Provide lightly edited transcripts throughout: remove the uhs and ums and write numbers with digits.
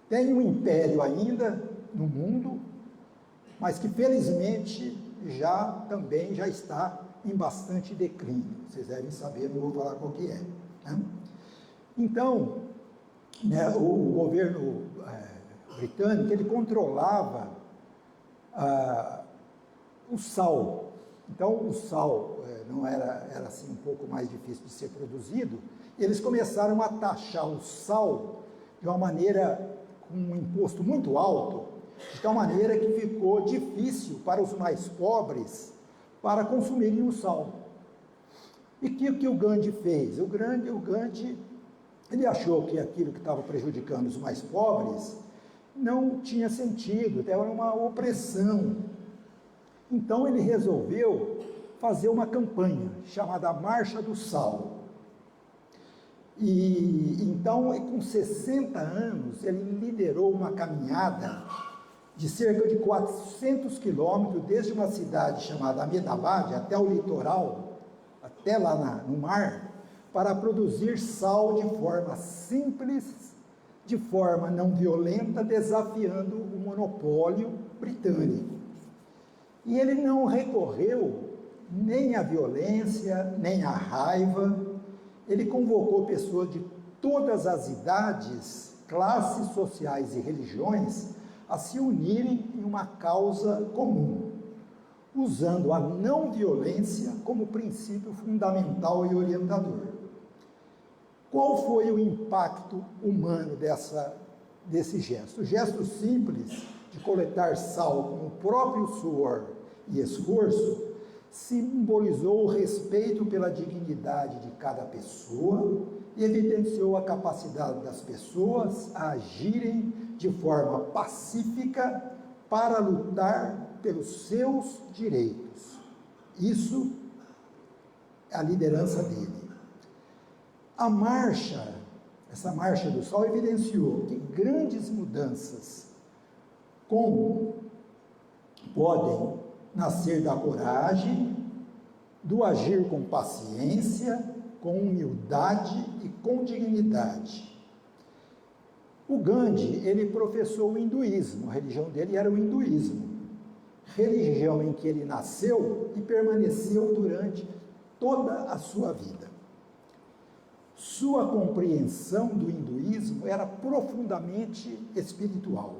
tem um império ainda no mundo, mas que felizmente também já está em bastante declínio. Vocês devem saber, não vou falar qual que é. Né? Então, né, o governo britânico, ele controlava o sal. Então, o sal não era assim um pouco mais difícil de ser produzido. Eles começaram a taxar o sal de uma maneira, com um imposto muito alto, de tal maneira que ficou difícil para os mais pobres para consumirem o sal. E o que o Gandhi fez? O Gandhi, ele achou que aquilo que estava prejudicando os mais pobres não tinha sentido, era uma opressão. Então ele resolveu fazer uma campanha chamada Marcha do Sal. E então, com 60 anos, ele liderou uma caminhada de cerca de 400 quilômetros, desde uma cidade chamada Ahmedabad até o litoral, até lá no mar, para produzir sal de forma simples, de forma não violenta, desafiando o monopólio britânico. E ele não recorreu nem à violência, nem à raiva. Ele convocou pessoas de todas as idades, classes sociais e religiões a se unirem em uma causa comum, usando a não violência como princípio fundamental e orientador. Qual foi o impacto humano desse gesto? O gesto simples de coletar sal com o próprio suor e esforço simbolizou o respeito pela dignidade de cada pessoa e evidenciou a capacidade das pessoas a agirem de forma pacífica para lutar pelos seus direitos. Isso é a liderança dele. Essa marcha do sol evidenciou que grandes mudanças podem nascer da coragem, do agir com paciência, com humildade e com dignidade. O Gandhi, ele professou o hinduísmo, a religião dele era o hinduísmo, religião em que ele nasceu e permaneceu durante toda a sua vida. Sua compreensão do hinduísmo era profundamente espiritual,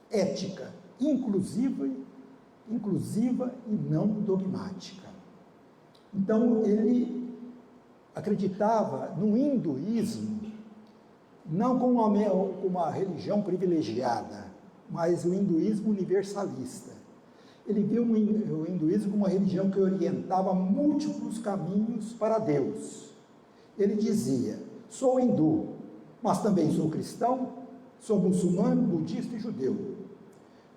ética, inclusiva e não dogmática. Então, ele acreditava no hinduísmo não como uma religião privilegiada, mas o hinduísmo universalista. Ele viu o hinduísmo como uma religião que orientava múltiplos caminhos para Deus. Ele dizia: sou hindu, mas também sou cristão, sou muçulmano, budista e judeu.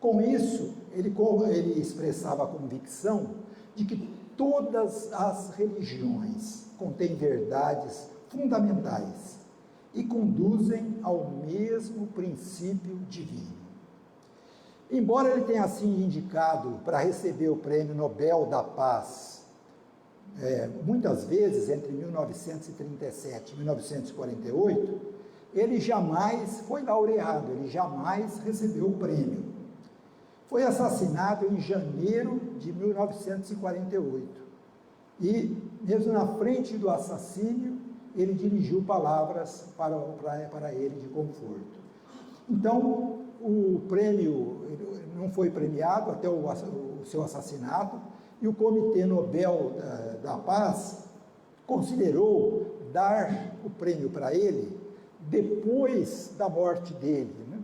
Com isso, ele expressava a convicção de que todas as religiões contêm verdades fundamentais e conduzem ao mesmo princípio divino. Embora ele tenha assim indicado para receber o Prêmio Nobel da Paz, muitas vezes entre 1937 e 1948, ele jamais foi laureado, ele jamais recebeu o prêmio. Foi assassinado em janeiro de 1948 e, mesmo na frente do assassínio, ele dirigiu palavras para ele de conforto. Então, o prêmio não foi premiado até o seu assassinato, e o Comitê Nobel da Paz considerou dar o prêmio para ele depois da morte dele, né?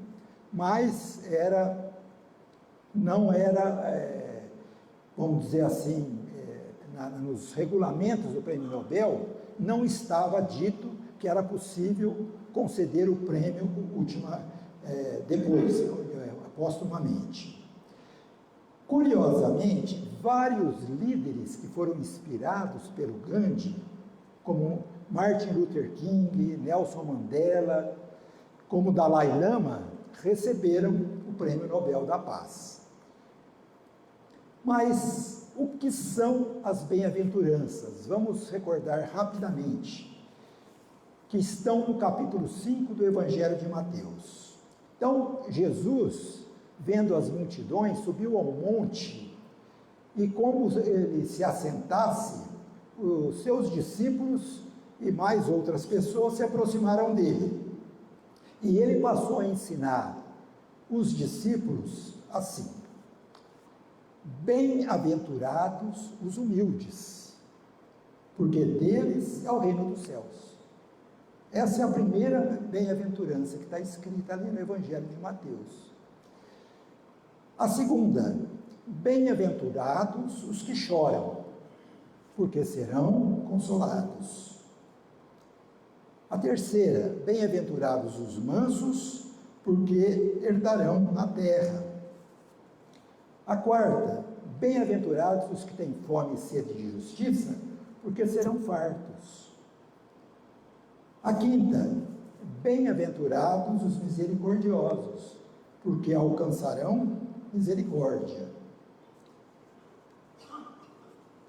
Mas não era, vamos dizer assim, nos regulamentos do Prêmio Nobel, não estava dito que era possível conceder o prêmio depois, postumamente. Curiosamente, vários líderes que foram inspirados pelo Gandhi, como Martin Luther King, Nelson Mandela, como Dalai Lama, receberam o Prêmio Nobel da Paz. Mas o que são as bem-aventuranças? Vamos recordar rapidamente, que estão no capítulo 5 do Evangelho de Mateus. Então, Jesus, vendo as multidões, subiu ao monte e, como ele se assentasse, os seus discípulos e mais outras pessoas se aproximaram dele. E ele passou a ensinar os discípulos assim: bem-aventurados os humildes, porque deles é o reino dos céus. Essa é a primeira bem-aventurança que está escrita ali no Evangelho de Mateus. A segunda: bem-aventurados os que choram, porque serão consolados. A terceira: bem-aventurados os mansos, porque herdarão a terra. A quarta: bem-aventurados os que têm fome e sede de justiça, porque serão fartos. A quinta: bem-aventurados os misericordiosos, porque alcançarão misericórdia.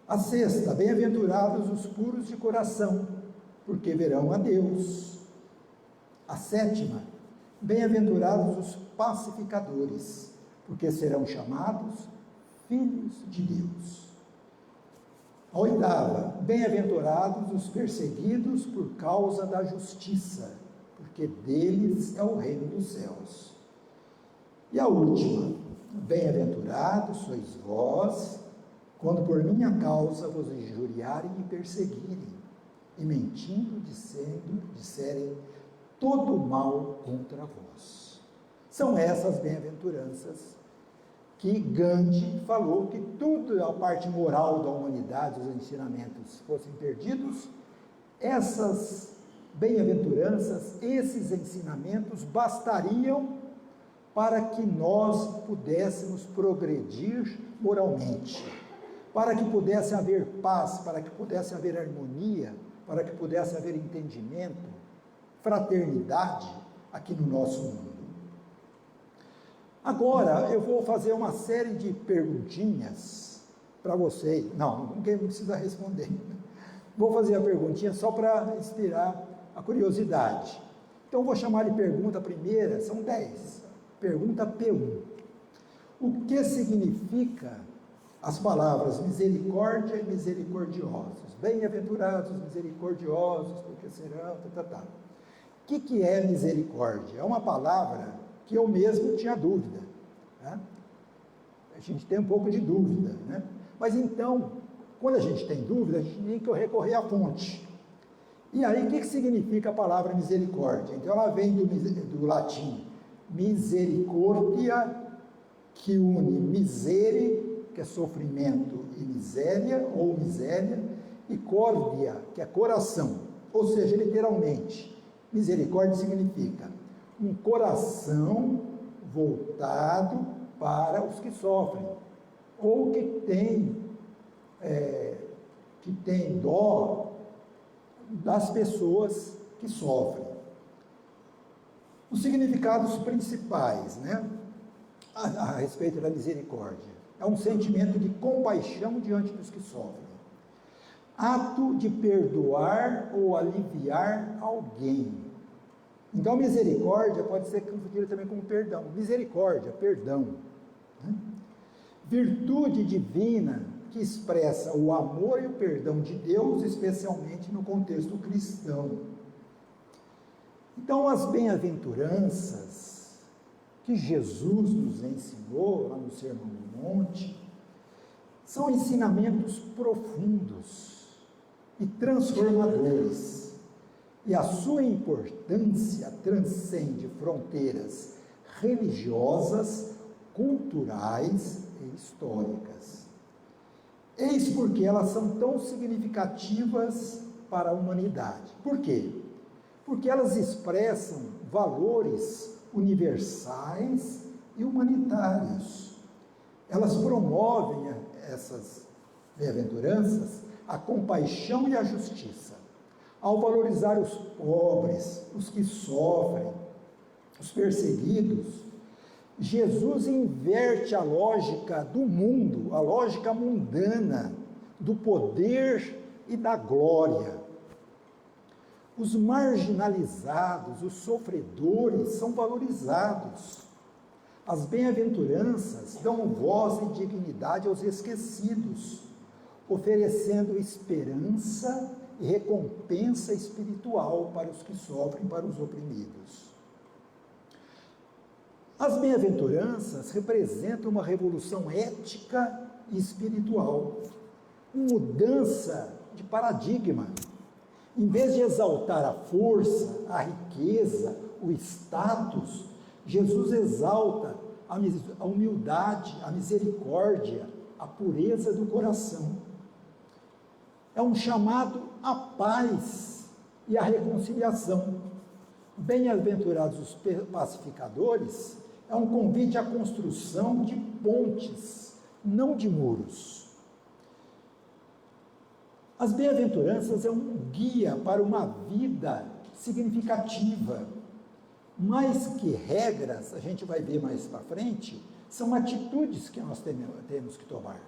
A sexta: bem-aventurados os puros de coração, porque verão a Deus. A sétima: bem-aventurados os pacificadores, porque serão chamados filhos de Deus. A oitava: bem-aventurados os perseguidos por causa da justiça, porque deles é o reino dos céus. E a última: bem-aventurados sois vós, quando por minha causa vos injuriarem e perseguirem, e mentindo disserem todo mal contra vós. São essas bem-aventuranças que Gandhi falou que tudo a parte moral da humanidade, os ensinamentos fossem perdidos. Essas bem-aventuranças, esses ensinamentos bastariam para que nós pudéssemos progredir moralmente, para que pudesse haver paz, para que pudesse haver harmonia, para que pudesse haver entendimento, fraternidade aqui no nosso mundo. Agora eu vou fazer uma série de perguntinhas para vocês. Não, ninguém precisa responder. Vou fazer a perguntinha só para inspirar a curiosidade. Então vou chamar de pergunta primeira, são 10. Pergunta P1. O que significa as palavras misericórdia e misericordiosos? Bem-aventurados misericordiosos, porque serão... O que é misericórdia? É uma palavra que eu mesmo tinha dúvida, né? A gente tem um pouco de dúvida, né? Mas então, quando a gente tem dúvida, a gente tem que recorrer à fonte. E aí, o que significa a palavra misericórdia? Então, ela vem do latim misericordia, que une misere, que é sofrimento, e miséria, ou miséria, e cordia, que é coração. Ou seja, literalmente, misericórdia significa um coração voltado para os que sofrem, ou que tem dó das pessoas que sofrem. Os significados principais, né, a respeito da misericórdia: é um sentimento de compaixão diante dos que sofrem, ato de perdoar ou aliviar alguém. Então, misericórdia pode ser confundida também com perdão. Misericórdia, perdão, né? Virtude divina que expressa o amor e o perdão de Deus, especialmente no contexto cristão. Então, as bem-aventuranças que Jesus nos ensinou lá no Sermão do Monte são ensinamentos profundos e transformadores. E a sua importância transcende fronteiras religiosas, culturais e históricas. Eis porque elas são tão significativas para a humanidade. Por quê? Porque elas expressam valores universais e humanitários. Elas promovem, essas bem-aventuranças, a compaixão e a justiça. Ao valorizar os pobres, os que sofrem, os perseguidos, Jesus inverte a lógica do mundo, a lógica mundana, do poder e da glória. Os marginalizados, os sofredores são valorizados. As bem-aventuranças dão voz e dignidade aos esquecidos, oferecendo esperança e recompensa espiritual para os que sofrem, para os oprimidos. As bem-aventuranças representam uma revolução ética e espiritual, uma mudança de paradigma. Em vez de exaltar a força, a riqueza, o status, Jesus exalta a humildade, a misericórdia, a pureza do coração. É um chamado à paz e à reconciliação. Bem-aventurados os pacificadores é um convite à construção de pontes, não de muros. As bem-aventuranças é um guia para uma vida significativa. Mais que regras, a gente vai ver mais para frente, são atitudes que nós temos que tomar.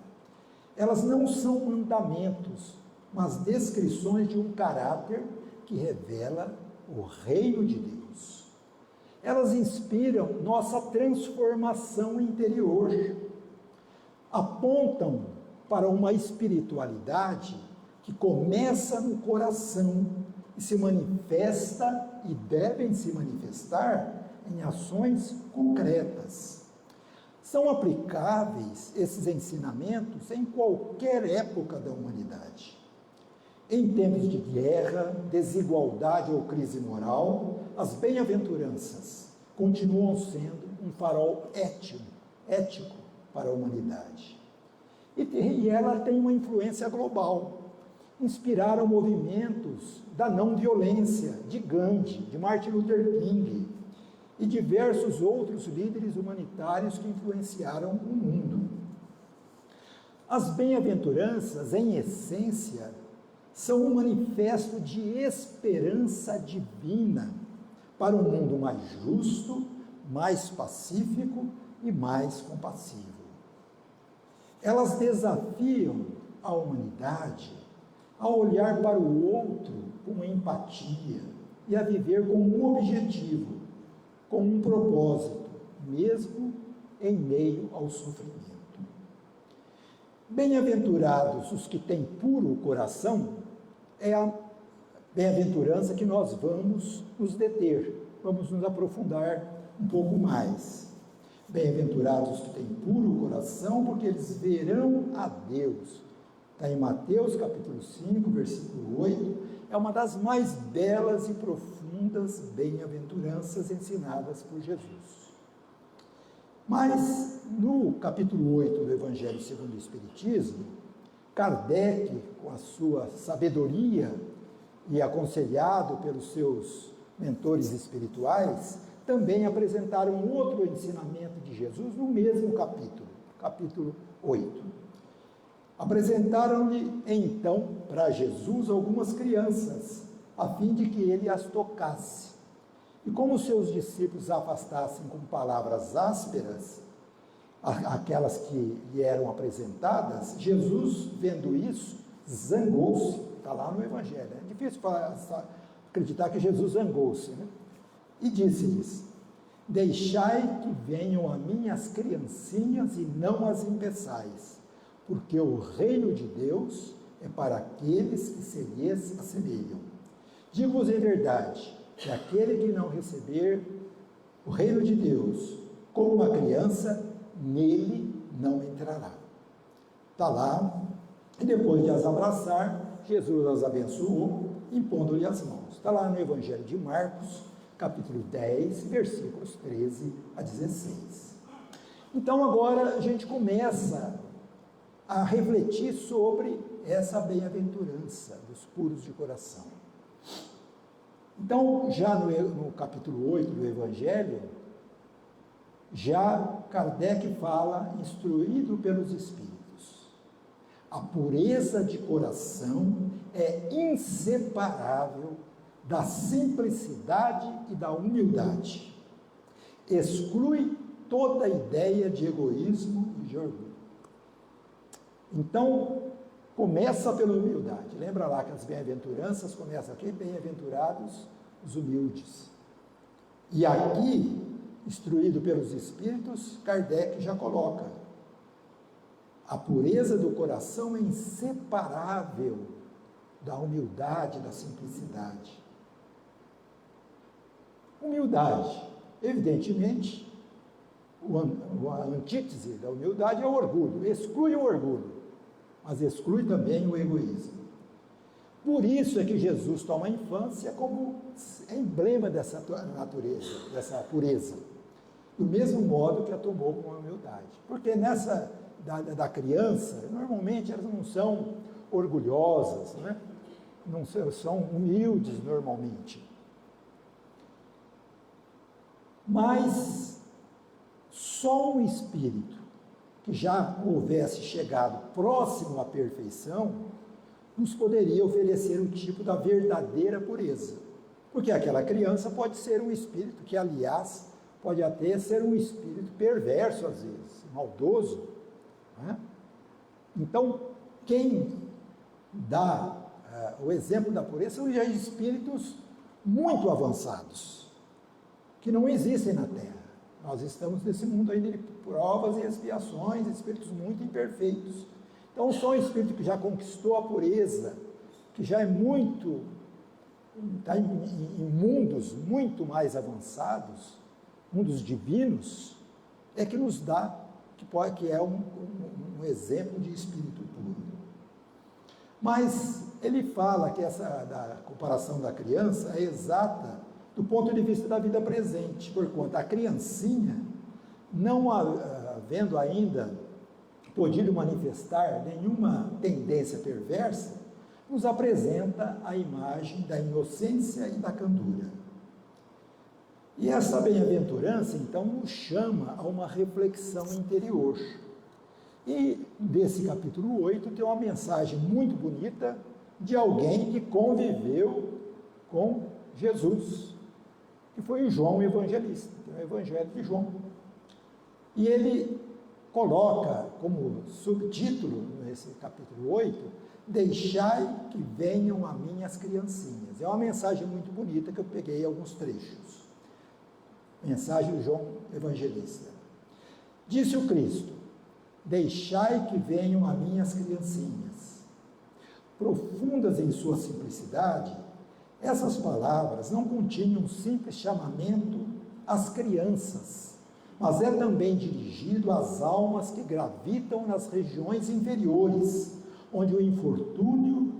Elas não são mandamentos, mas descrições de um caráter que revela o reino de Deus. Elas inspiram nossa transformação interior, apontam para uma espiritualidade que começa no coração e se manifesta e devem se manifestar em ações concretas. São aplicáveis esses ensinamentos em qualquer época da humanidade. Em tempos de guerra, desigualdade ou crise moral, as bem-aventuranças continuam sendo um farol ético para a humanidade. E ela tem uma influência global. Inspiraram movimentos da não-violência, de Gandhi, de Martin Luther King e diversos outros líderes humanitários que influenciaram o mundo. As bem-aventuranças, em essência, são um manifesto de esperança divina para um mundo mais justo, mais pacífico e mais compassivo. Elas desafiam a humanidade a olhar para o outro com empatia e a viver com um objetivo, com um propósito, mesmo em meio ao sofrimento. Bem-aventurados os que têm puro coração, é a bem-aventurança que nós vamos nos deter, vamos nos aprofundar um pouco mais. Bem-aventurados os que têm puro coração, porque eles verão a Deus. Está em Mateus capítulo 5, versículo 8, é uma das mais belas e profundas bem-aventuranças ensinadas por Jesus. Mas, no capítulo 8 do Evangelho segundo o Espiritismo, Kardec, com a sua sabedoria e aconselhado pelos seus mentores espirituais, também apresentaram um outro ensinamento de Jesus no mesmo capítulo, capítulo 8. Apresentaram-lhe, então, para Jesus algumas crianças, a fim de que ele as tocasse. E como os seus discípulos a afastassem com palavras ásperas, aquelas que lhe eram apresentadas, Jesus, vendo isso, zangou-se. Está lá no Evangelho. É difícil acreditar que Jesus zangou-se, né? E disse-lhes: deixai que venham a mim as criancinhas e não as impeçais, porque o reino de Deus é para aqueles que se lhes assemelham. Digo-vos em verdade, que aquele que não receber o reino de Deus como uma criança, nele não entrará. Está lá, e depois de as abraçar, Jesus as abençoou, impondo-lhe as mãos. Está lá no Evangelho de Marcos, capítulo 10, versículos 13 a 16. Então agora a gente começa a refletir sobre essa bem-aventurança dos puros de coração. Então, já no capítulo 8 do Evangelho, já Kardec fala, instruído pelos Espíritos, a pureza de coração é inseparável da simplicidade e da humildade. Exclui toda ideia de egoísmo e de orgulho. Então, Começa pela humildade. Lembra lá que as bem-aventuranças começam aqui? Bem-aventurados os humildes. E aqui, instruído pelos Espíritos, Kardec já coloca: a pureza do coração é inseparável da humildade, da simplicidade. Humildade, evidentemente, a antítese da humildade é o orgulho. Exclui o orgulho, mas exclui também o egoísmo. Por isso é que Jesus toma a infância como emblema dessa natureza, dessa pureza. Do mesmo modo que a tomou com a humildade. Porque nessa da criança, normalmente elas não são orgulhosas, né? Não são humildes normalmente. Mas só um espírito que já houvesse chegado próximo à perfeição nos poderia oferecer o tipo da verdadeira pureza. Porque aquela criança pode ser um espírito que, aliás, pode até ser um espírito perverso às vezes, maldoso. Né? Então, quem dá o exemplo da pureza são já espíritos muito avançados, que não existem na Terra. Nós estamos nesse mundo ainda de provas e expiações, espíritos muito imperfeitos. Então, só um espírito que já conquistou a pureza, que já é muito, está em mundos muito mais avançados, mundos divinos, é que nos dá, que é um exemplo de espírito puro. Mas ele fala que essa da comparação da criança é exata do ponto de vista da vida presente, porquanto a criancinha, não havendo ainda podido manifestar nenhuma tendência perversa, nos apresenta a imagem da inocência e da candura. E essa bem-aventurança, então, nos chama a uma reflexão interior. E desse capítulo 8 tem uma mensagem muito bonita de alguém que conviveu com Jesus, que foi o João Evangelista, o Evangelho de João. E ele coloca como subtítulo, nesse capítulo 8, deixai que venham a mim as criancinhas. É uma mensagem muito bonita que eu peguei alguns trechos. Mensagem do João Evangelista. Disse o Cristo: deixai que venham a mim as criancinhas. Profundas em sua simplicidade, essas palavras não continham um simples chamamento às crianças, mas é também dirigido às almas que gravitam nas regiões inferiores, onde o infortúnio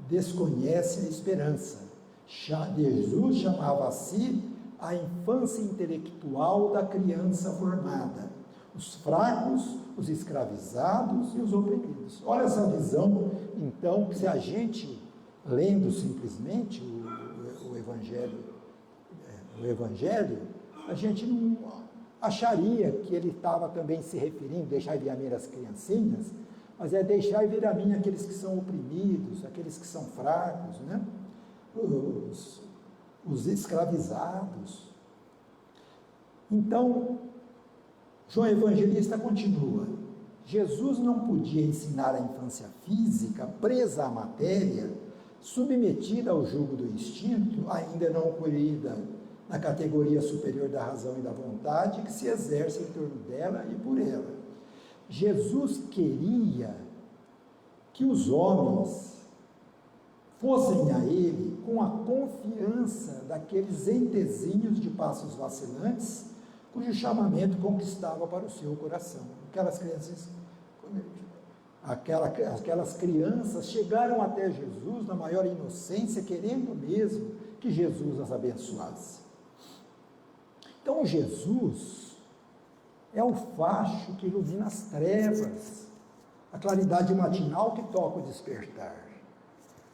desconhece a esperança. Jesus chamava a si a infância intelectual da criança formada, os fracos, os escravizados e os oprimidos. Olha essa visão, então, que se a gente, lendo simplesmente o Evangelho, a gente não acharia que ele estava também se referindo, deixai vir a mim as criancinhas, mas é deixai vir a mim aqueles que são oprimidos, aqueles que são fracos, né? Os escravizados. Então, João Evangelista continua: Jesus não podia ensinar a infância física, presa à matéria, submetida ao jugo do instinto, ainda não colhida na categoria superior da razão e da vontade, que se exerce em torno dela e por ela. Jesus queria que os homens fossem a ele com a confiança daqueles entezinhos de passos vacilantes, cujo chamamento conquistava para o seu coração. Aquelas crianças chegaram até Jesus na maior inocência, querendo mesmo que Jesus as abençoasse. Então, Jesus é o facho que ilumina as trevas, a claridade matinal que toca o despertar.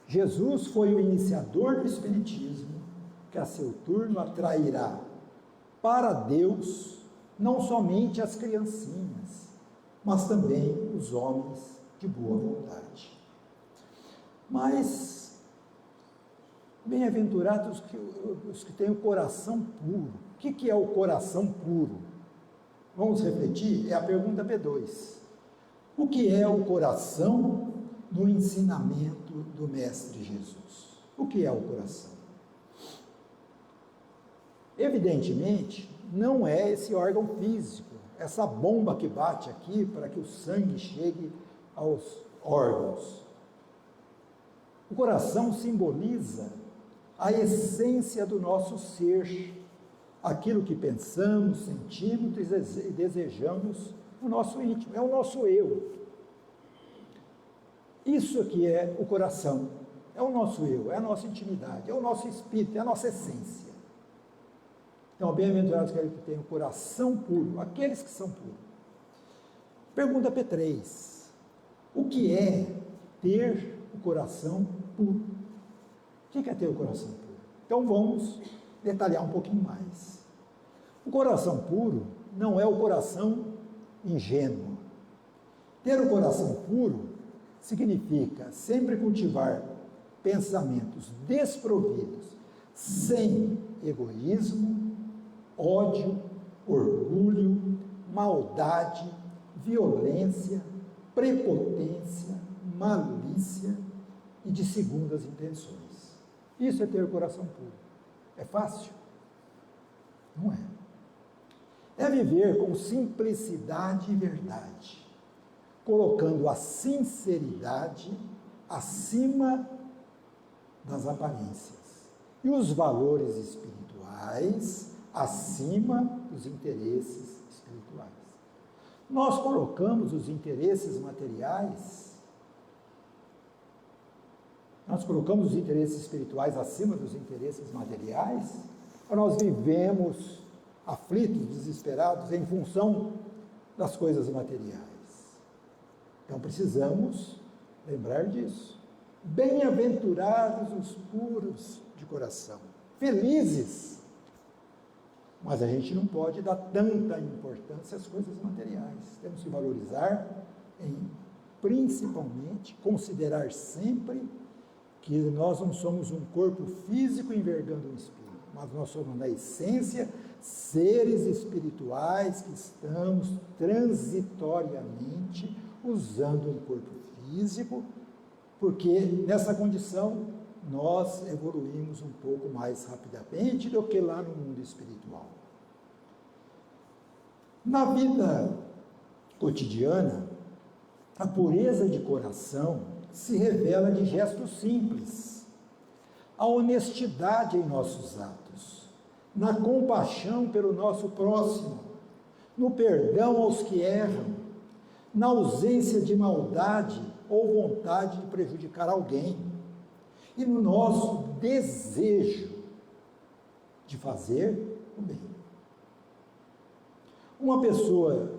Jesus foi o iniciador do Espiritismo, que a seu turno atrairá para Deus não somente as criancinhas, mas também os homens de boa vontade. Mas, bem-aventurados os que têm o coração puro. O que é o coração puro? Vamos refletir? É a pergunta B2. O que é o coração no ensinamento do Mestre Jesus. O que é o coração? Evidentemente, não é esse órgão físico, essa bomba que bate aqui para que o sangue chegue aos órgãos. O coração simboliza a essência do nosso ser, aquilo que pensamos, sentimos e desejamos no nosso íntimo, é o nosso eu. Isso aqui é o coração, é o nosso eu, é a nossa intimidade, é o nosso espírito, é a nossa essência. Então, bem-aventurados aqueles que têm o coração puro, aqueles que são puros. Pergunta P3, o que é ter o coração puro? O que é ter o coração puro? Então, vamos detalhar um pouquinho mais. O coração puro não é o coração ingênuo. Ter o coração puro significa sempre cultivar pensamentos desprovidos, sem egoísmo, ódio, orgulho, maldade, violência, prepotência, malícia e de segundas intenções. Isso é ter o coração puro. É fácil? Não é. É viver com simplicidade e verdade, colocando a sinceridade acima das aparências e os valores espirituais acima dos interesses espirituais. Nós colocamos os interesses materiais, nós colocamos os interesses espirituais acima dos interesses materiais, ou nós vivemos aflitos, desesperados em função das coisas materiais? Então precisamos lembrar disso. Bem-aventurados os puros de coração, felizes. Mas a gente não pode dar tanta importância às coisas materiais. Temos que valorizar, principalmente, considerar sempre que nós não somos um corpo físico envergando um espírito, mas nós somos, na essência, seres espirituais que estamos transitoriamente usando um corpo físico, porque nessa condição nós evoluímos um pouco mais rapidamente do que lá no mundo espiritual. Na vida cotidiana, a pureza de coração se revela de gestos simples, a honestidade em nossos atos, na compaixão pelo nosso próximo, no perdão aos que erram, na ausência de maldade ou vontade de prejudicar alguém, e no nosso desejo de fazer o bem. Uma pessoa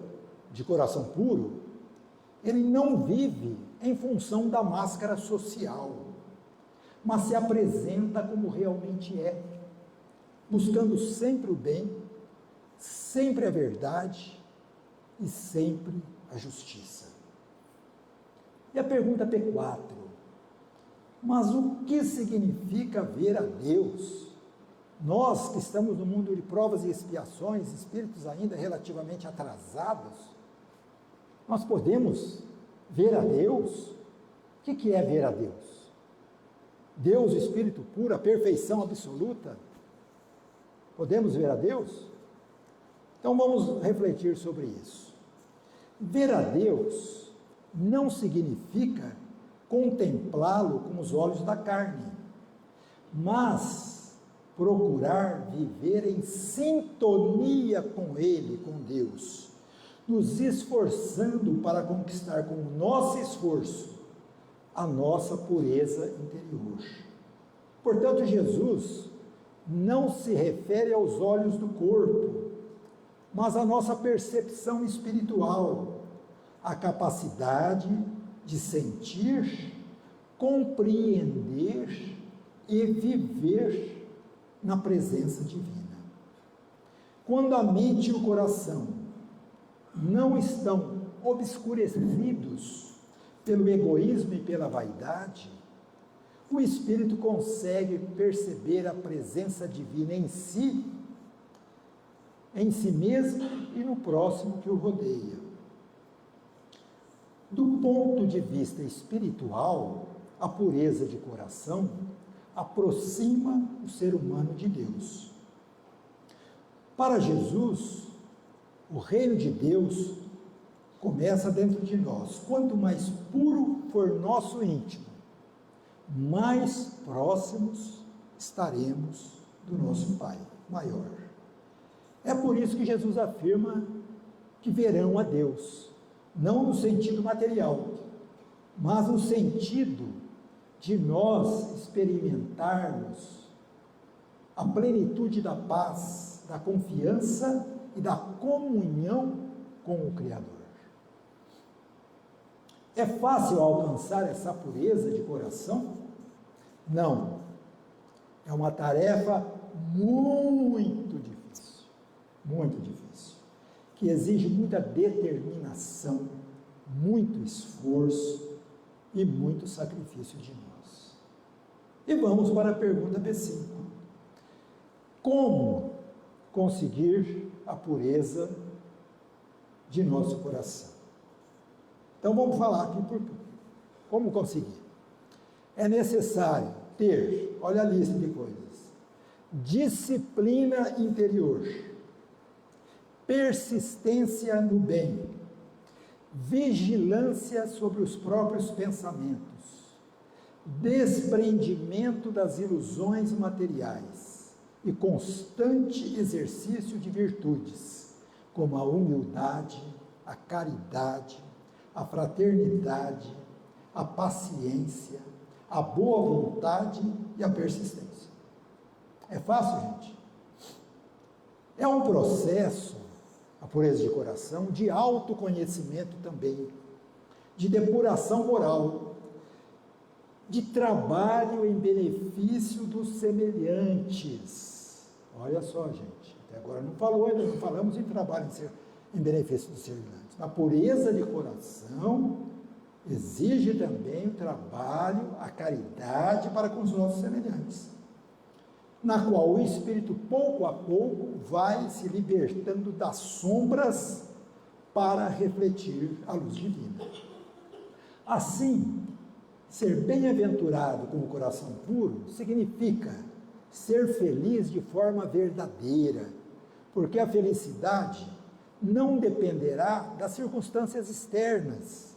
de coração puro, ele não vive em função da máscara social, mas se apresenta como realmente é, buscando sempre o bem, sempre a verdade e sempre a justiça. E a pergunta P4, mas o que significa ver a Deus? Nós que estamos no mundo de provas e expiações, espíritos ainda relativamente atrasados, nós podemos ver a Deus? O que é ver a Deus? Deus, Espírito puro, a perfeição absoluta? Podemos ver a Deus? Então vamos refletir sobre isso. Ver a Deus não significa contemplá-lo com os olhos da carne, mas procurar viver em sintonia com Ele, com Deus, nos esforçando para conquistar com o nosso esforço a nossa pureza interior. Portanto, Jesus não se refere aos olhos do corpo, mas à nossa percepção espiritual, a capacidade de sentir, compreender e viver na presença divina. Quando a mente e o coração não estão obscurecidos pelo egoísmo e pela vaidade, o espírito consegue perceber a presença divina em si mesmo e no próximo que o rodeia. Do ponto de vista espiritual, a pureza de coração aproxima o ser humano de Deus. Para Jesus, o reino de Deus começa dentro de nós. Quanto mais puro for nosso íntimo, mais próximos estaremos do nosso Pai maior. É por isso que Jesus afirma que verão a Deus, não no sentido material, mas no sentido de nós experimentarmos a plenitude da paz, da confiança e da comunhão com o Criador. É fácil alcançar essa pureza de coração? Não. É uma tarefa muito difícil, que exige muita determinação, muito esforço e muito sacrifício de nós. E vamos para a pergunta B5. Como conseguir a pureza de nosso coração? Então vamos falar aqui por tudo. Como conseguir? É necessário ter, olha a lista de coisas: disciplina interior, persistência no bem, vigilância sobre os próprios pensamentos, desprendimento das ilusões materiais e constante exercício de virtudes, como a humildade, a caridade, a fraternidade, a paciência, a boa vontade e a persistência. É fácil, gente? É um processo, a pureza de coração, de autoconhecimento também, de depuração moral, de trabalho em benefício dos semelhantes. Olha só, gente, até agora não falamos em trabalho em benefício dos semelhantes. A pureza de coração exige também o trabalho, a caridade para com os nossos semelhantes, na qual o espírito, pouco a pouco, vai se libertando das sombras para refletir a luz divina. Assim, ser bem-aventurado com o coração puro significa ser feliz de forma verdadeira, porque a felicidade não dependerá das circunstâncias externas,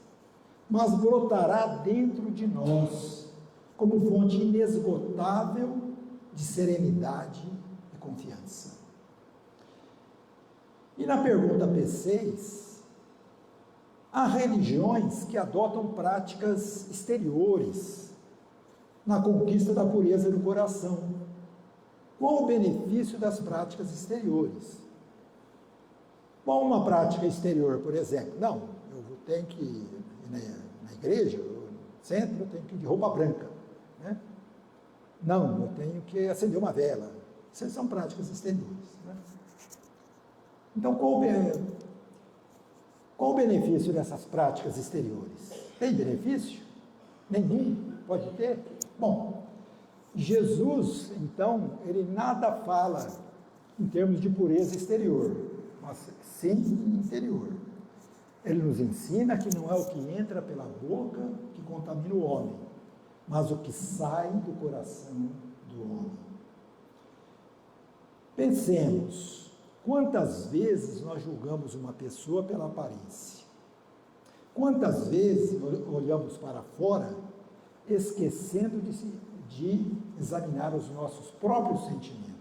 mas brotará dentro de nós, como fonte inesgotável de serenidade e confiança. E na pergunta P6, há religiões que adotam práticas exteriores na conquista da pureza do coração. Qual o benefício das práticas exteriores? Qual uma prática exterior, por exemplo? Não, eu tenho que ir na igreja, no centro, eu tenho que ir de roupa branca, né? Não, eu tenho que acender uma vela. Essas são práticas exteriores, né? Então, qual o benefício dessas práticas exteriores? Tem benefício? Nenhum? Pode ter? Bom, Jesus, então, ele nada fala em termos de pureza exterior, mas sim interior. Ele nos ensina que não é o que entra pela boca que contamina o homem, mas o que sai do coração do homem. Pensemos, quantas vezes nós julgamos uma pessoa pela aparência? Quantas vezes olhamos para fora, esquecendo de examinar os nossos próprios sentimentos?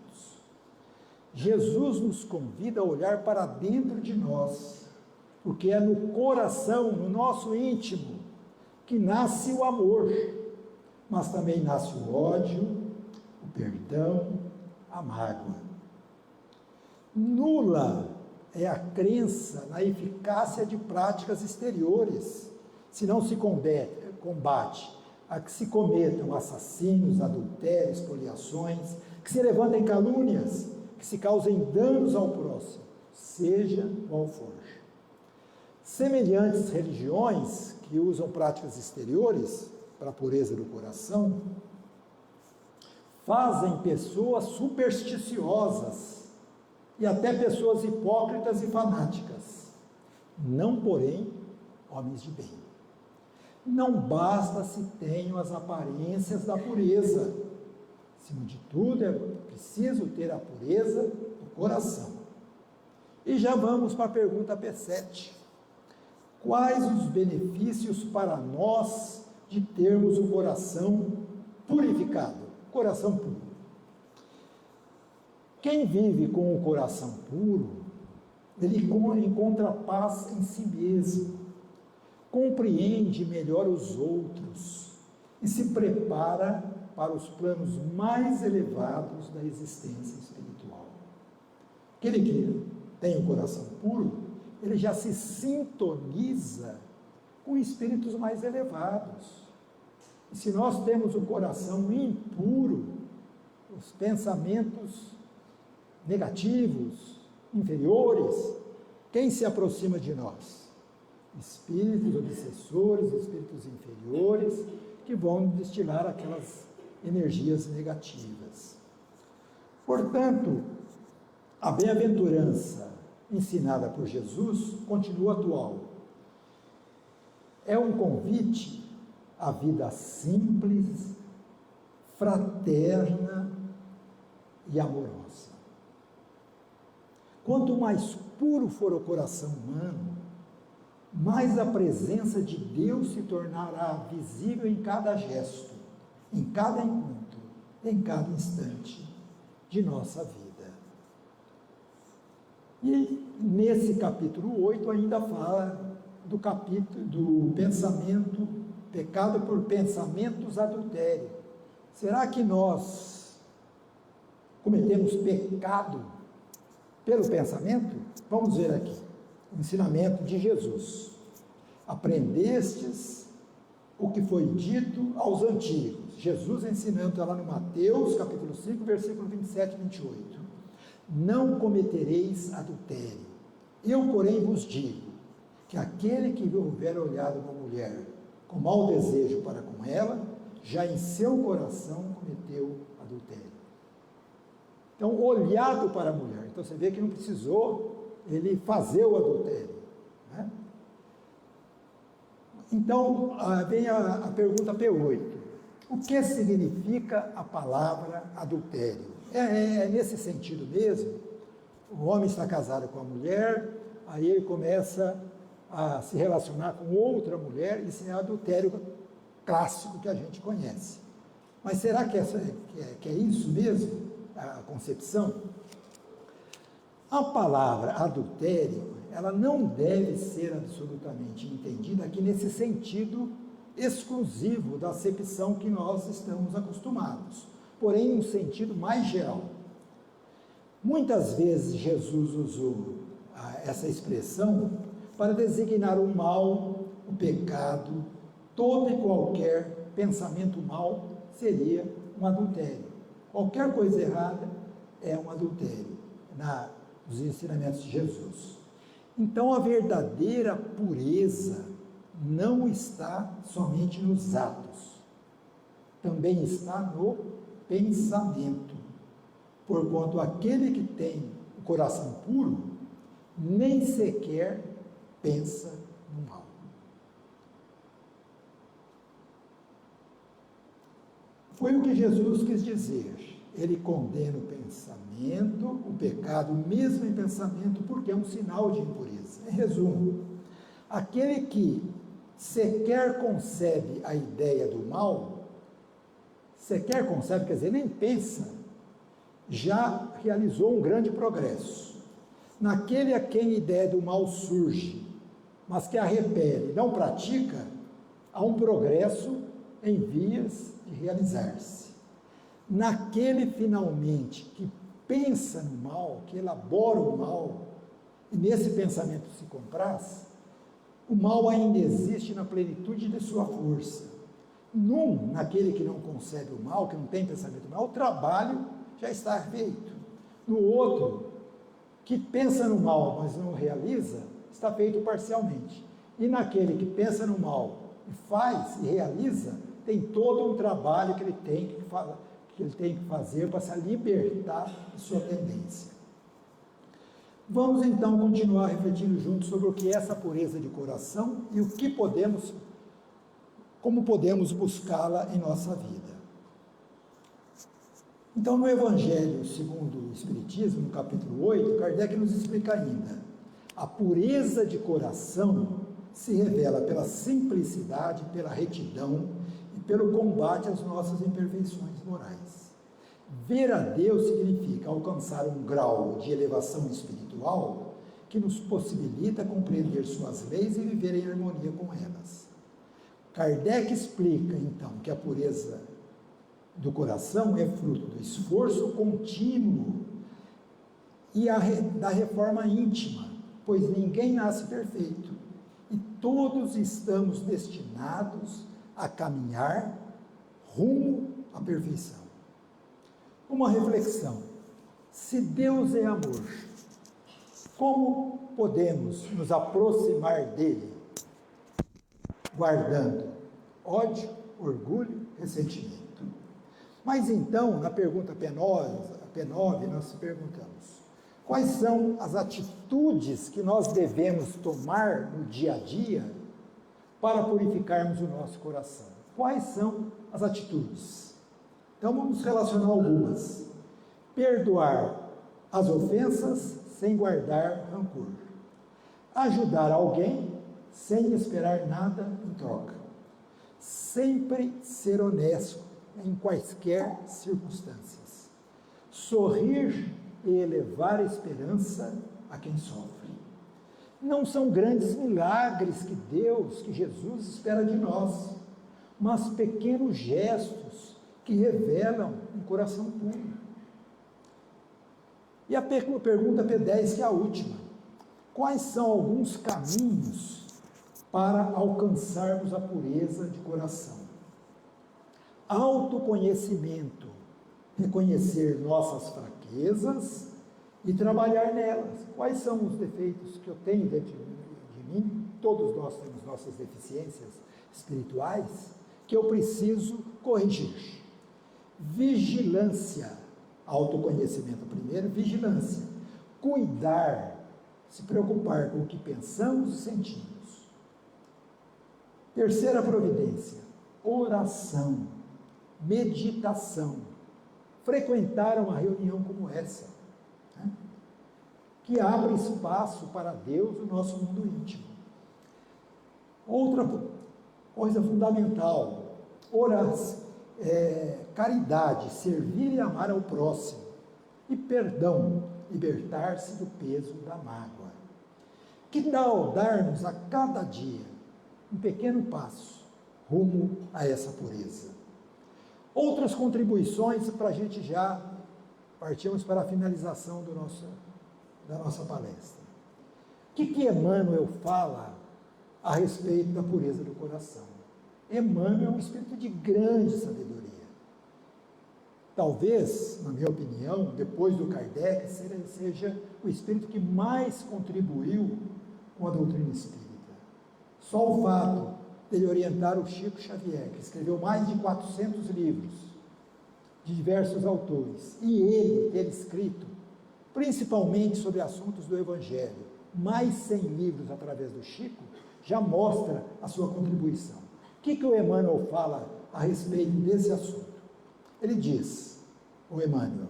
Jesus nos convida a olhar para dentro de nós, porque é no coração, no nosso íntimo, que nasce o amor, mas também nasce o ódio, o perdão, a mágoa. Nula é a crença na eficácia de práticas exteriores, se não se combate a que se cometam assassínios, adultérios, espoliações, que se levantem calúnias, que se causem danos ao próximo, seja qual for. Semelhantes religiões que usam práticas exteriores para a pureza do coração, fazem pessoas supersticiosas e até pessoas hipócritas e fanáticas, não porém homens de bem. Não basta se tenham as aparências da pureza. Acima de tudo, é preciso ter a pureza do coração. E já vamos para a pergunta P7. Quais os benefícios para nós de termos o coração purificado? Coração puro. Quem vive com o coração puro, ele encontra paz em si mesmo, compreende melhor os outros e se prepara para os planos mais elevados da existência espiritual. Aquele que tem o coração puro, ele já se sintoniza com espíritos mais elevados. E se nós temos o coração impuro, os pensamentos negativos, inferiores, quem se aproxima de nós? Espíritos obsessores, espíritos inferiores, que vão destilar aquelas energias negativas. Portanto, a bem-aventurança ensinada por Jesus continua atual. É um convite à vida simples, fraterna e amorosa. Quanto mais puro for o coração humano, mais a presença de Deus se tornará visível em cada gesto, em cada encontro, em cada instante de nossa vida. E nesse capítulo 8 ainda fala do pensamento, pecado por pensamentos adultério. Será que nós cometemos pecado pelo pensamento? Vamos ver aqui, o ensinamento de Jesus. Aprendestes o que foi dito aos antigos. Jesus ensinando lá no Mateus, capítulo 5, versículo 27 e 28. Não cometereis adultério. Eu, porém, vos digo que aquele que houver olhado uma mulher com mau desejo para com ela, já em seu coração cometeu adultério. Então, olhado para a mulher. Então, você vê que não precisou ele fazer o adultério, né? Então, vem a pergunta P8. O que significa a palavra adultério? É nesse sentido mesmo? O homem está casado com a mulher, aí ele começa a se relacionar com outra mulher, isso é adultério clássico que a gente conhece. Mas será que é isso mesmo, a concepção? A palavra adultério, ela não deve ser absolutamente entendida aqui nesse sentido exclusivo da acepção que nós estamos acostumados, porém em um sentido mais geral. Muitas vezes Jesus usou essa expressão para designar o mal, o pecado, todo e qualquer pensamento mau seria um adultério. Qualquer coisa errada é um adultério, nos ensinamentos de Jesus. Então, a verdadeira pureza não está somente nos atos, também está no pensamento, porquanto aquele que tem o coração puro, nem sequer pensa no mal. Foi o que Jesus quis dizer. Ele condena o pensamento, o pecado, mesmo em pensamento, porque é um sinal de impureza. Em resumo, aquele que sequer concebe a ideia do mal, sequer concebe, quer dizer, nem pensa, já realizou um grande progresso. Naquele a quem a ideia do mal surge, mas que a repele, não pratica, há um progresso em vias de realizar-se. Naquele, finalmente, que pensa no mal, que elabora o mal, e nesse pensamento se compraz, o mal ainda existe na plenitude de sua força. Naquele que não concebe o mal, que não tem pensamento mal, o trabalho já está feito. No outro, que pensa no mal, mas não realiza, está feito parcialmente. E naquele que pensa no mal e faz e realiza, tem todo um trabalho que ele tem que fazer para se libertar de sua tendência. Vamos então continuar refletindo juntos sobre o que é essa pureza de coração e o que podemos como podemos buscá-la em nossa vida. Então, no Evangelho segundo o Espiritismo, no capítulo 8, Kardec nos explica ainda: a pureza de coração se revela pela simplicidade, pela retidão e pelo combate às nossas imperfeições morais. Ver a Deus significa alcançar um grau de elevação espiritual que nos possibilita compreender suas leis e viver em harmonia com elas. Kardec explica, então, que a pureza do coração é fruto do esforço contínuo e da reforma íntima, pois ninguém nasce perfeito e todos estamos destinados a caminhar rumo à perfeição. Uma reflexão: se Deus é amor, como podemos nos aproximar dele? Guardando ódio, orgulho, ressentimento. Mas então, na pergunta P9, nós perguntamos: quais são as atitudes que nós devemos tomar no dia a dia para purificarmos o nosso coração? Quais são as atitudes? Então vamos relacionar algumas. Perdoar as ofensas sem guardar rancor. Ajudar alguém sem esperar nada em troca. Sempre ser honesto em quaisquer circunstâncias. Sorrir e elevar a esperança a quem sofre. Não são grandes milagres que Jesus espera de nós, mas pequenos gestos que revelam um coração puro. E a pergunta P10, que é a última: quais são alguns caminhos para alcançarmos a pureza de coração? Autoconhecimento, reconhecer nossas fraquezas e trabalhar nelas. Quais são os defeitos que eu tenho dentro de mim? Todos nós temos nossas deficiências espirituais que eu preciso corrigir. Vigilância, autoconhecimento primeiro, vigilância. Cuidar, se preocupar com o que pensamos e sentimos. Terceira providência, oração, meditação. Frequentar uma reunião como essa, né, que abre espaço para Deus no nosso mundo íntimo. Outra coisa fundamental, caridade, servir e amar ao próximo. E perdão, libertar-se do peso da mágoa. Que tal darmos a cada dia um pequeno passo rumo a essa pureza? Outras contribuições para a gente já partimos para a finalização da nossa palestra. O que Emmanuel fala a respeito da pureza do coração? Emmanuel é um espírito de grande sabedoria. Talvez, na minha opinião, depois do Kardec, seja o espírito que mais contribuiu com a doutrina espírita. Só o fato dele orientar o Chico Xavier, que escreveu mais de 400 livros, de diversos autores, e ele ter escrito, principalmente sobre assuntos do Evangelho, mais 100 livros através do Chico, já mostra a sua contribuição. O que o Emmanuel fala a respeito desse assunto? Ele diz, o Emmanuel: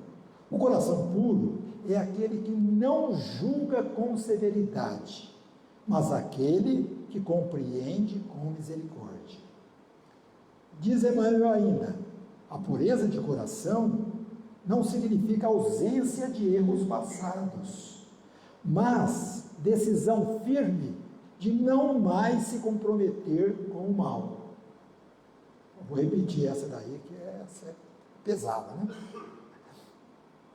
o coração puro é aquele que não julga com severidade, mas aquele que compreende com misericórdia. Diz Emmanuel ainda: a pureza de coração não significa ausência de erros passados, mas decisão firme de não mais se comprometer com o mal. Eu vou repetir essa daí, que essa é pesada, né?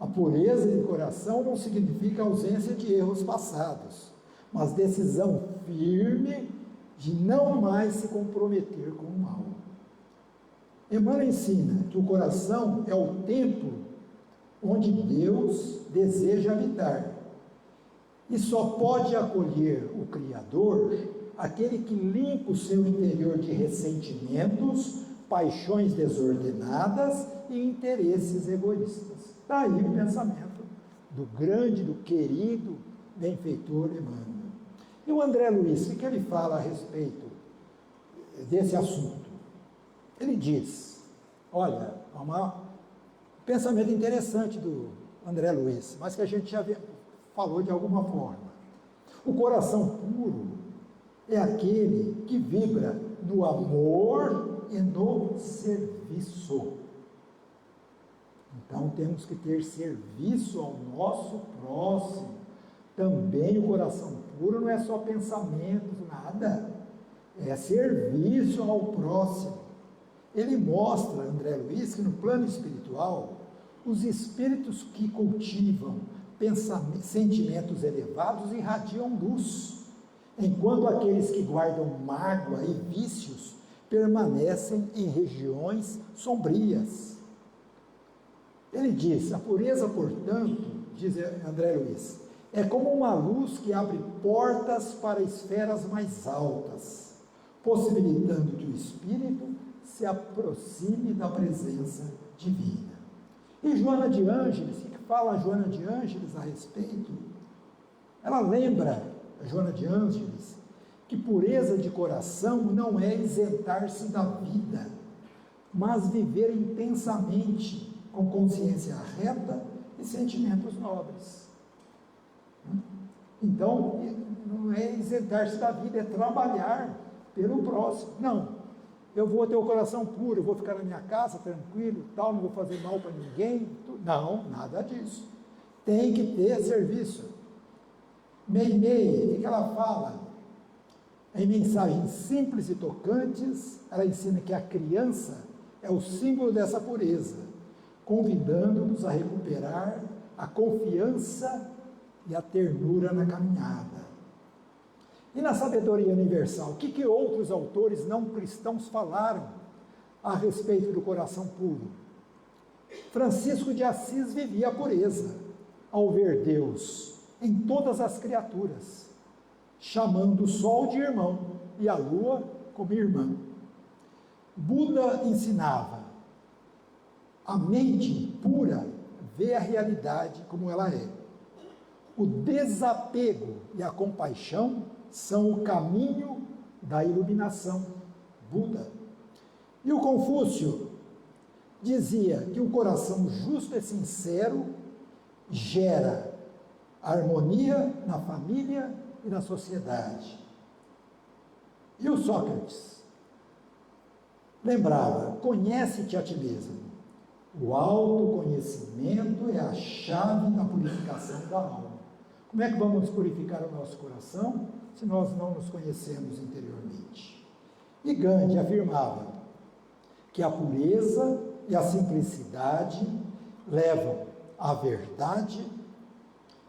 A pureza de coração não significa ausência de erros passados, mas decisão firme de não mais se comprometer com o mal. Emmanuel ensina que o coração é o templo onde Deus deseja habitar, e só pode acolher o Criador aquele que limpa o seu interior de ressentimentos, paixões desordenadas e interesses egoístas. Daí o pensamento do grande, do querido benfeitor Emmanuel. E o André Luiz, o que ele fala a respeito desse assunto? Ele diz, olha, é um pensamento interessante do André Luiz, mas que a gente já falou de alguma forma. O coração puro é aquele que vibra no amor e no serviço. Então temos que ter serviço ao nosso próximo. Também o coração puro não é só pensamentos, nada. É serviço ao próximo. Ele mostra, André Luiz, que no plano espiritual, os espíritos que cultivam sentimentos elevados irradiam luz, enquanto aqueles que guardam mágoa e vícios permanecem em regiões sombrias. Ele diz, a pureza, portanto, diz André Luiz, é como uma luz que abre portas para esferas mais altas, possibilitando que o espírito se aproxime da presença divina. E Joana de Ângeles, o que fala Joana de Ângeles a respeito? Ela lembra, Joana de Ângeles, que pureza de coração não é isentar-se da vida, mas viver intensamente, com consciência reta e sentimentos nobres. Então, não é isentar-se da vida, é trabalhar pelo próximo. Não, eu vou ter o coração puro, eu vou ficar na minha casa tranquilo, tal, não vou fazer mal para ninguém. Não, nada disso. Tem que ter serviço. Meimei, o que ela fala? Em mensagens simples e tocantes, ela ensina que a criança é o símbolo dessa pureza, convidando-nos a recuperar a confiança e a ternura na caminhada. E na sabedoria universal, o que outros autores não cristãos falaram a respeito do coração puro? Francisco de Assis vivia a pureza, ao ver Deus em todas as criaturas, chamando o sol de irmão e a lua como irmã. Buda ensinava, a mente pura vê a realidade como ela é. O desapego e a compaixão são o caminho da iluminação, Buda. E o Confúcio dizia que o coração justo e sincero gera harmonia na família e na sociedade. E o Sócrates lembrava, conhece-te a ti mesmo. O autoconhecimento é a chave da purificação da alma. Como é que vamos purificar o nosso coração se nós não nos conhecemos interiormente? E Gandhi afirmava que a pureza e a simplicidade levam à verdade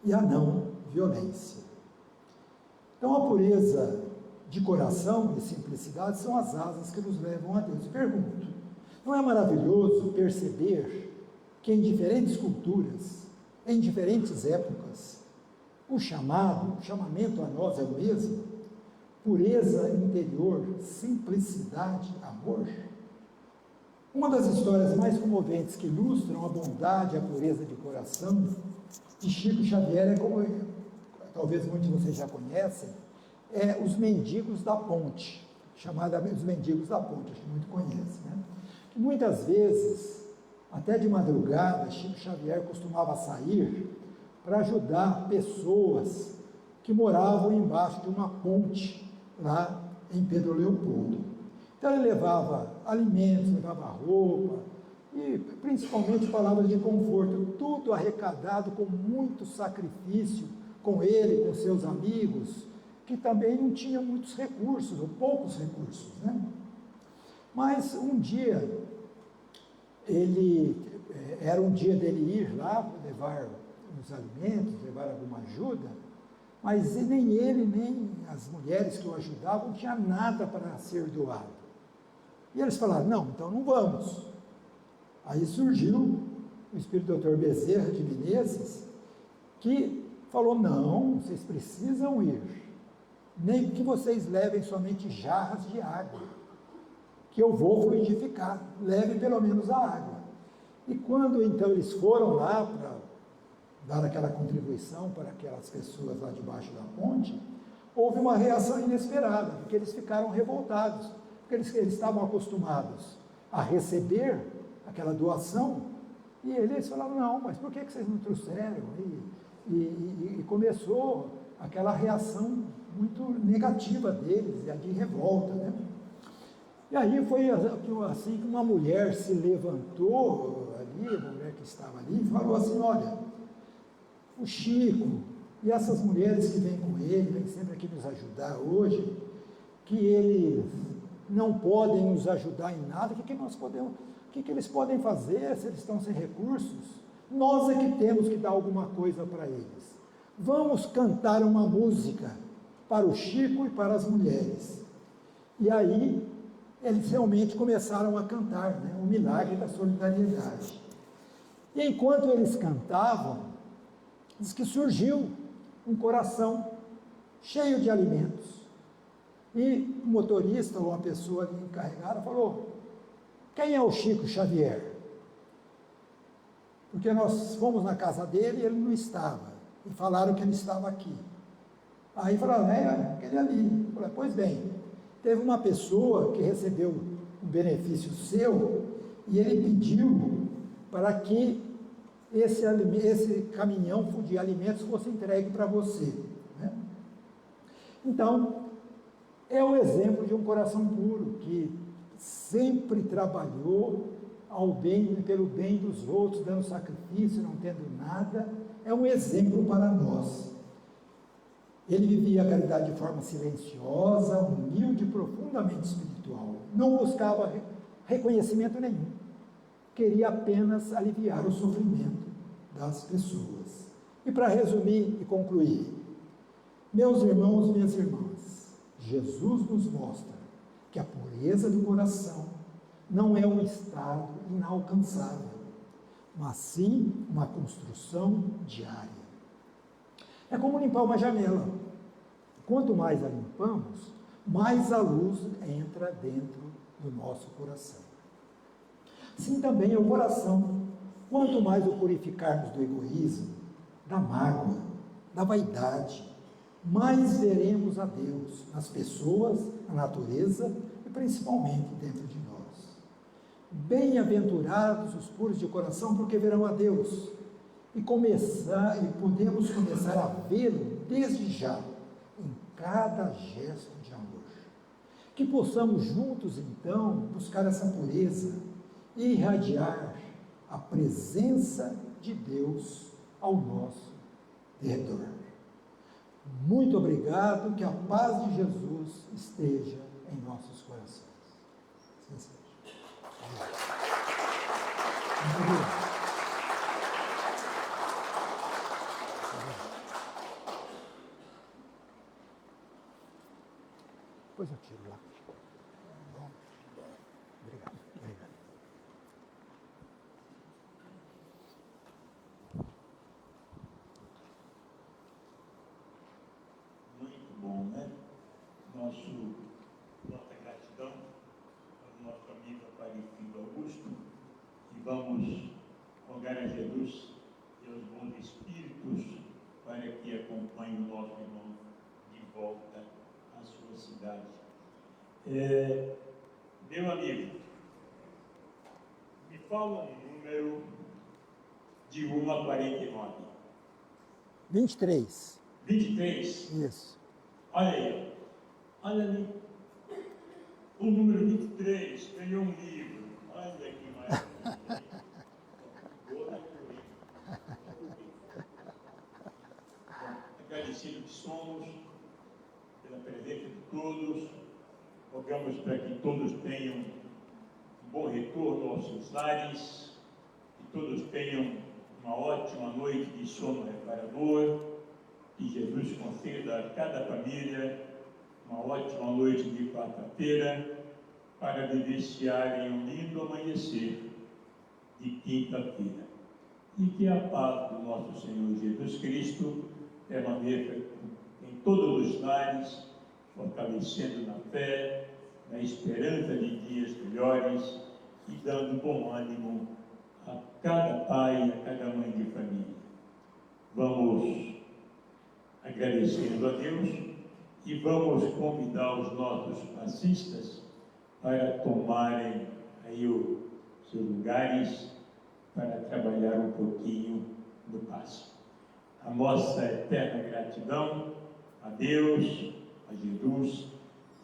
e à não violência. Então, a pureza de coração e simplicidade são as asas que nos levam a Deus. Pergunto, não é maravilhoso perceber que em diferentes culturas, em diferentes épocas, o chamamento a nós é o mesmo? Pureza interior, simplicidade, amor. Uma das histórias mais comoventes que ilustram a bondade e a pureza de coração de Chico Xavier é, como talvez muitos de vocês já conhecem, é Os Mendigos da Ponte, chamada Os Mendigos da Ponte, acho que muito conhece, né? Muitas vezes, até de madrugada, Chico Xavier costumava sair para ajudar pessoas que moravam embaixo de uma ponte lá em Pedro Leopoldo. Então ele levava alimentos, levava roupa e principalmente palavras de conforto, tudo arrecadado com muito sacrifício, com ele, com seus amigos, que também não tinham muitos recursos, ou poucos recursos, né? Mas um dia, era um dia dele ir lá, levar os alimentos, levar alguma ajuda, mas nem ele, nem as mulheres que o ajudavam, tinha nada para ser doado. E eles falaram, não, então não vamos. Aí surgiu o espírito Dr. Bezerra de Menezes, que falou, não, vocês precisam ir, nem que vocês levem somente jarras de água, que eu vou fluidificar, leve pelo menos a água. E quando então eles foram lá para dar aquela contribuição para aquelas pessoas lá debaixo da ponte, houve uma reação inesperada, porque eles ficaram revoltados, porque eles estavam acostumados a receber aquela doação, e eles falaram, não, mas por que vocês não trouxeram? E começou aquela reação muito negativa deles, a de revolta, né? E aí foi assim que uma mulher se levantou ali, a mulher que estava ali, e falou assim, olha, o Chico e essas mulheres que vêm com ele, vêm sempre aqui nos ajudar hoje, que eles não podem nos ajudar em nada, o que eles podem fazer se eles estão sem recursos? Nós é que temos que dar alguma coisa para eles. Vamos cantar uma música para o Chico e para as mulheres. E aí, eles realmente começaram a cantar, né, o milagre da solidariedade. E enquanto eles cantavam, diz que surgiu um coração cheio de alimentos. E o motorista, ou a pessoa ali encarregada, falou, quem é o Chico Xavier? Porque nós fomos na casa dele e ele não estava. E falaram que ele estava aqui. Aí falaram, aquele ali. Eu falei, pois bem, teve uma pessoa que recebeu um benefício seu e ele pediu para que esse caminhão de alimentos fosse entregue para você. Né? Então, é o exemplo de um coração puro, que sempre trabalhou pelo bem dos outros, dando sacrifício, não tendo nada. É um exemplo para nós. Ele vivia a caridade de forma silenciosa, humilde e profundamente espiritual. Não buscava reconhecimento nenhum. Queria apenas aliviar o sofrimento das pessoas. E para resumir e concluir, meus irmãos, minhas irmãs, Jesus nos mostra que a pureza do coração não é um estado inalcançável, mas sim uma construção diária. É como limpar uma janela. Quanto mais a limpamos, mais a luz entra dentro do nosso coração. Assim também é o coração. Quanto mais o purificarmos do egoísmo, da mágoa, da vaidade, mais veremos a Deus nas pessoas, na natureza e principalmente dentro de nós. Bem-aventurados os puros de coração, porque verão a Deus. E podemos começar a vê-lo desde já, em cada gesto de amor. Que possamos juntos, então, buscar essa pureza e irradiar a presença de Deus ao nosso redor. Muito obrigado, que a paz de Jesus esteja em nossos corações. Assim seja. Muito obrigado. Depois eu tiro lá. Bom. Obrigado. Obrigado. Muito bom, né? Nossa gratidão ao nosso amigo Aparecido Augusto, e vamos rogar a Jesus e aos bons espíritos para que acompanhe o nosso irmão de volta à sua cidade. Meu amigo, me fala um número de 1 a 49. 23. 23? Isso. Olha aí, olha ali. O número 23 ganhou um livro. Olha que maravilha. Agradecido que somos pela presença de todos, rogamos para que todos tenham um bom retorno aos seus lares, que todos tenham uma ótima noite de sono reparador, que Jesus conceda a cada família uma ótima noite de quarta-feira, para vivenciarem um lindo amanhecer de quinta-feira. E que a paz do nosso Senhor Jesus Cristo permaneça em todos os lares, fortalecendo na fé, na esperança de dias melhores e dando bom ânimo a cada pai e a cada mãe de família. Vamos agradecendo a Deus e vamos convidar os nossos passistas para tomarem aí os seus lugares para trabalhar um pouquinho no passo. A nossa eterna gratidão a Deus, a Jesus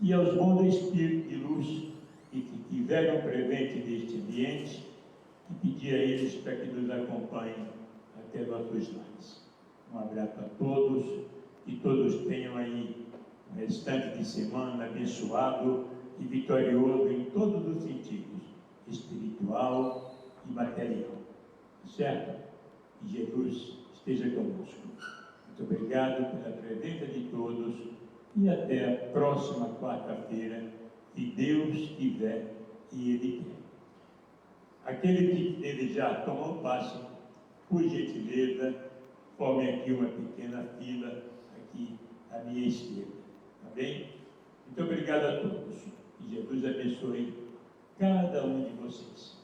e aos bons espíritos de luz que tiveram presente neste ambiente e pedir a eles para que nos acompanhem até nossos lares. Um abraço a todos, que todos tenham aí um restante de semana abençoado e vitorioso em todos os sentidos, espiritual e material. Certo? Que Jesus esteja conosco. Muito obrigado pela presença de todos e até a próxima quarta-feira, se Deus quiser e Ele quer. Aquele que desejar tomar o passo, por gentileza, forme aqui uma pequena fila, aqui à minha esquerda. Tá bem? Muito obrigado a todos. Que Jesus abençoe cada um de vocês.